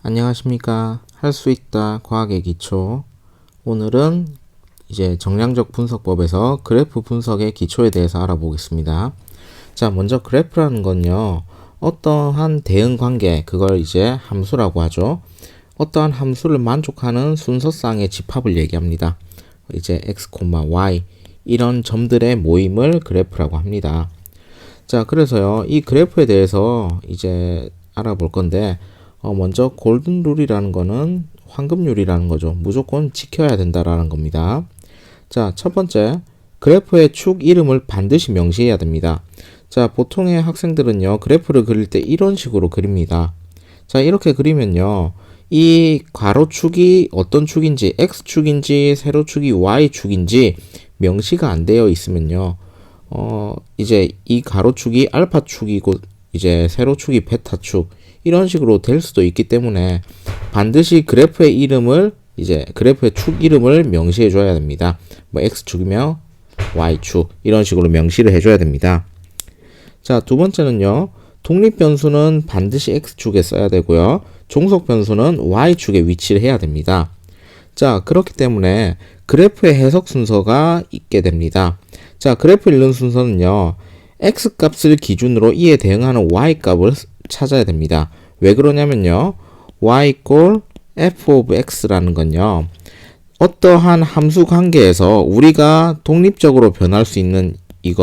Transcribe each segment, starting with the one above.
안녕하십니까. 할 수 있다 과학의 기초. 오늘은 이제 정량적 분석법에서 그래프 분석의 기초에 대해서 알아보겠습니다. 자, 먼저 그래프라는 건요, 어떠한 대응 관계, 그걸 이제 함수라고 하죠. 어떠한 함수를 만족하는 순서쌍의 집합을 얘기합니다. 이제 x, y 이런 점들의 모임을 그래프라고 합니다. 자, 그래서요, 이 그래프에 대해서 이제 알아볼 건데, 먼저 골든 룰이라는 거는 황금률이라는 거죠. 무조건 지켜야 된다라는 겁니다. 자, 첫 번째, 그래프의 축 이름을 반드시 명시해야 됩니다. 자, 보통의 학생들은요, 그래프를 그릴 때 이런 식으로 그립니다. 자, 이렇게 그리면요, 이 가로축이 어떤 축인지, x축인지, 세로축이 y축인지 명시가 안 되어 있으면요, 이제 이 가로축이 알파축이고, 이제 세로축이 베타축, 이런 식으로 될 수도 있기 때문에 반드시 그래프의 이름을 이제 그래프의 축 이름을 명시해 줘야 됩니다. 뭐 x축이며 y축 이런 식으로 명시를 해줘야 됩니다. 자, 두 번째는요, 독립 변수는 반드시 x축에 써야 되고요, 종속 변수는 y축에 위치를 해야 됩니다. 자, 그렇기 때문에 그래프의 해석 순서가 있게 됩니다. 자, 그래프 읽는 순서는요, x 값을 기준으로 이에 대응하는 y 값을 찾아야 됩니다. 왜 그러냐면요, y equal f of x라는 건요, 어떠한 함수 관계에서 우리가 독립적으로 변할 수 있는 이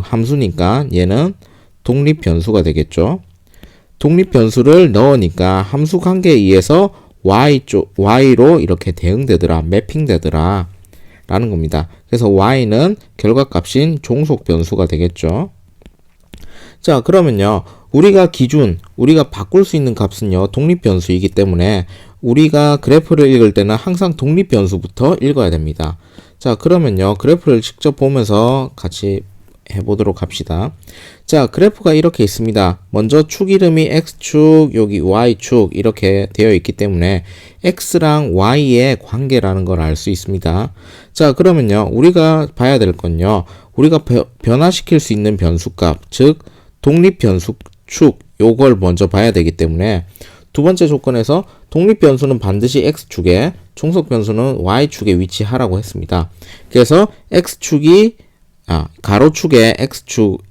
함수니까 얘는 독립 변수가 되겠죠. 독립 변수를 넣으니까 함수 관계에 의해서 y로 이렇게 대응되더라, 매핑되더라 라는 겁니다. 그래서 y는 결과값인 종속 변수가 되겠죠. 자, 그러면요, 우리가 바꿀 수 있는 값은요, 독립 변수이기 때문에 우리가 그래프를 읽을 때는 항상 독립 변수부터 읽어야 됩니다. 자, 그러면요, 그래프를 직접 보면서 같이 해보도록 합시다. 자, 그래프가 이렇게 있습니다. 먼저 축 이름이 x축, 여기 y축 이렇게 되어 있기 때문에 x랑 y의 관계라는 걸 알 수 있습니다. 자, 그러면요, 우리가 봐야 될 건요, 우리가 변화시킬 수 있는 변수값, 즉 독립 변수 축, 요걸 먼저 봐야 되기 때문에 두 번째 조건에서 독립 변수는 반드시 x축에, 종속 변수는 y축에 위치하라고 했습니다. 그래서 x축이 가로축에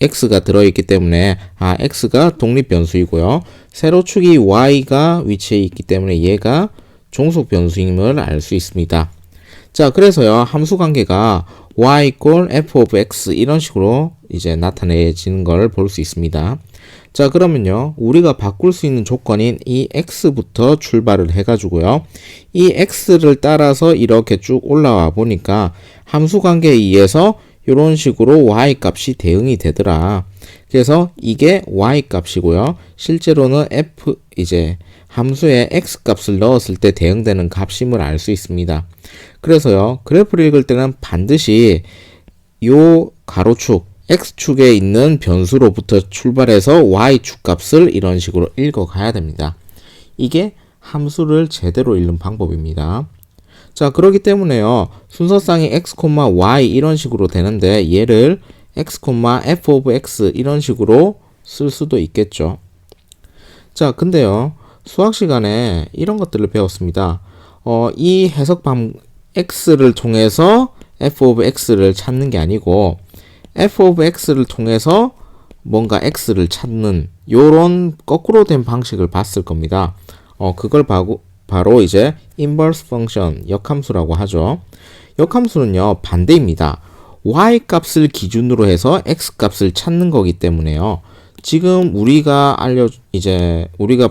x가 들어있기 때문에 x가 독립 변수이고요, 세로축이 y가 위치해 있기 때문에 얘가 종속 변수임을 알 수 있습니다. 자, 그래서요, 함수 관계가 y equal f of x 이런 식으로 이제 나타내지는 걸 볼 수 있습니다. 자, 그러면요, 우리가 바꿀 수 있는 조건인 이 x부터 출발을 해가지고요, 이 x를 따라서 이렇게 쭉 올라와 보니까 함수 관계에 의해서 이런 식으로 y 값이 대응이 되더라. 그래서 이게 y 값이고요, 실제로는 이제 함수에 x 값을 넣었을 때 대응되는 값임을 알 수 있습니다. 그래서요, 그래프를 읽을 때는 반드시 요 가로축 x축에 있는 변수로부터 출발해서 y축 값을 이런 식으로 읽어 가야 됩니다. 이게 함수를 제대로 읽는 방법입니다. 자, 그렇기 때문에요, 순서쌍이 x, y 이런 식으로 되는데 얘를 x, f of x 이런 식으로 쓸 수도 있겠죠. 자, 근데요, 수학 시간에 이런 것들을 배웠습니다. 이 해석 x를 통해서 f of x를 찾는 게 아니고 f of x를 통해서 뭔가 x를 찾는 요런 거꾸로 된 방식을 봤을 겁니다. 그걸 바로 이제 inverse function, 역함수라고 하죠. 역함수는요, 반대입니다. y 값을 기준으로 해서 x 값을 찾는 거기 때문에요, 지금 우리가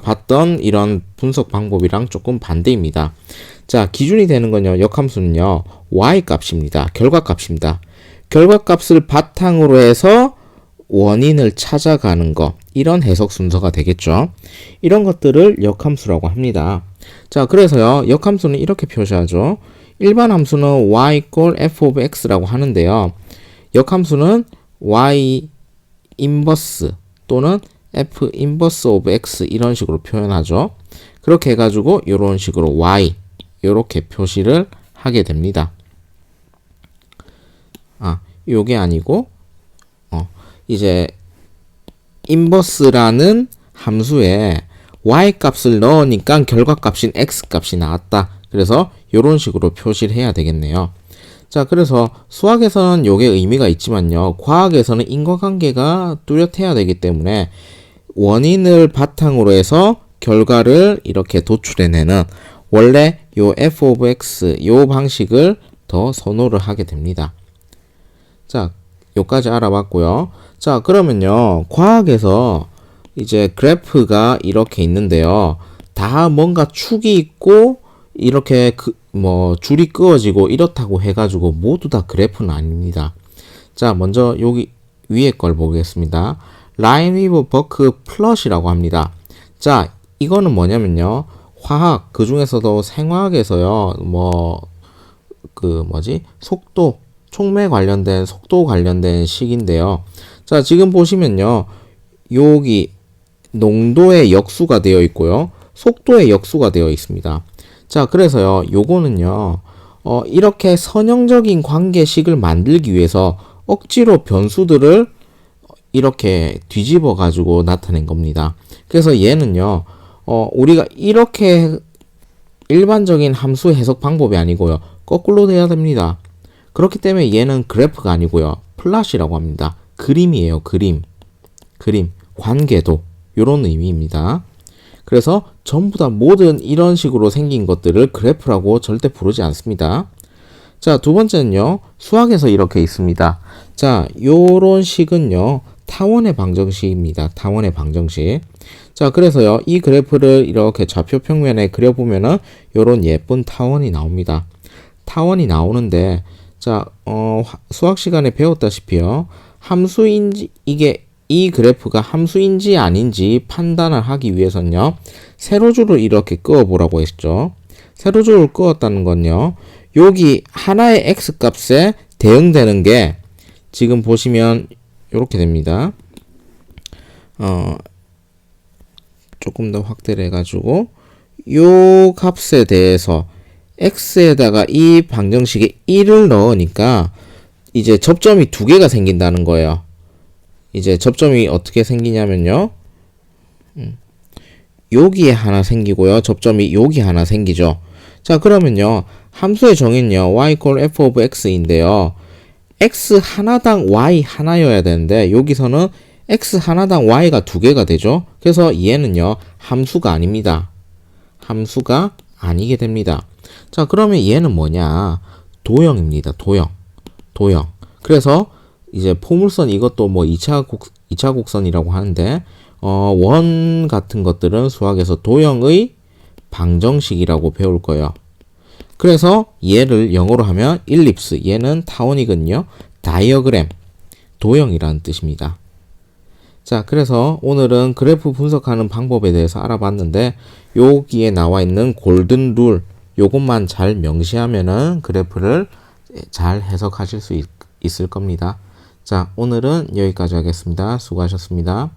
봤던 이런 분석 방법이랑 조금 반대입니다. 자, 기준이 되는 건요, 역함수는요, y 값입니다. 결과값입니다. 결과값을 바탕으로 해서 원인을 찾아가는 것, 이런 해석 순서가 되겠죠. 이런 것들을 역함수라고 합니다. 자, 그래서요, 역함수는 이렇게 표시하죠. 일반 함수는 y equal f of x라고 하는데요, 역함수는 y 인버스 또는 f 인버스 of x 이런 식으로 표현하죠. 그렇게 해가지고 이런 식으로 y 이렇게 표시를 하게 됩니다. 요게 아니고 이제 인버스라는 함수에 y 값을 넣으니까 결과값인 x 값이 나왔다. 그래서 이런 식으로 표시를 해야 되겠네요. 자, 그래서 수학에서는 요게 의미가 있지만요. 과학에서는 인과관계가 뚜렷해야 되기 때문에 원인을 바탕으로 해서 결과를 이렇게 도출해내는 원래 요 f of x 요 방식을 더 선호를 하게 됩니다. 자, 요까지 알아봤고요. 자, 그러면요. 과학에서 이제 그래프가 이렇게 있는데요. 다 뭔가 축이 있고 이렇게 줄이 그어지고 이렇다고 해가지고 모두 다 그래프는 아닙니다. 자, 먼저 여기 위에 걸 보겠습니다. 라인위버 버크 플롯이라고 합니다. 자, 이거는 뭐냐면요. 화학, 그 중에서도 생화학에서요. 속도, 촉매 관련된 속도 관련된 식인데요. 자, 지금 보시면요. 여기 농도의 역수가 되어 있고요. 속도의 역수가 되어 있습니다. 자, 그래서요. 요거는요. 이렇게 선형적인 관계식을 만들기 위해서 억지로 변수들을 이렇게 뒤집어 가지고 나타낸 겁니다. 그래서 얘는요. 우리가 이렇게 일반적인 함수 해석 방법이 아니고요. 거꾸로 돼야 됩니다. 그렇기 때문에 얘는 그래프가 아니고요. 플롯이라고 합니다. 그림이에요. 그림. 관계도. 요런 의미입니다. 그래서 전부 다 모든 이런 식으로 생긴 것들을 그래프라고 절대 부르지 않습니다. 자, 두 번째는요. 수학에서 이렇게 있습니다. 자, 요런 식은요. 타원의 방정식입니다. 타원의 방정식. 자, 그래서요. 이 그래프를 이렇게 좌표 평면에 그려보면은 요런 예쁜 타원이 나옵니다. 타원이 나오는데 자, 수학 시간에 배웠다시피요. 이 그래프가 함수인지 아닌지 판단을 하기 위해서는요. 세로줄을 이렇게 그어 보라고 했죠. 세로줄을 그었다는 건요. 여기 하나의 x 값에 대응되는 게 지금 보시면 이렇게 됩니다. 조금 더 확대를 해가지고 요 값에 대해서 x에다가 이 방정식에 1을 넣으니까 이제 접점이 두 개가 생긴다는 거예요. 이제 접점이 어떻게 생기냐면요. 여기에 하나 생기고요. 접점이 여기 하나 생기죠. 자, 그러면요. 함수의 정의는요. y equal f of x인데요. x 하나당 y 하나여야 되는데 여기서는 x 하나당 y가 두 개가 되죠. 그래서 얘는요. 함수가 아닙니다. 함수가 아니게 됩니다. 자, 그러면 얘는 뭐냐? 도형입니다. 도형. 그래서 이제 포물선 이것도 2차 곡선이라고 하는데 원 같은 것들은 수학에서 도형의 방정식이라고 배울 거예요. 그래서 얘를 영어로 하면 일립스, 얘는 타원이거든요. 다이어그램, 도형이라는 뜻입니다. 자, 그래서 오늘은 그래프 분석하는 방법에 대해서 알아봤는데 여기에 나와 있는 골든 룰 요것만 잘 명시하면은 그래프를 잘 해석하실 수 있을 겁니다. 자, 오늘은 여기까지 하겠습니다. 수고하셨습니다.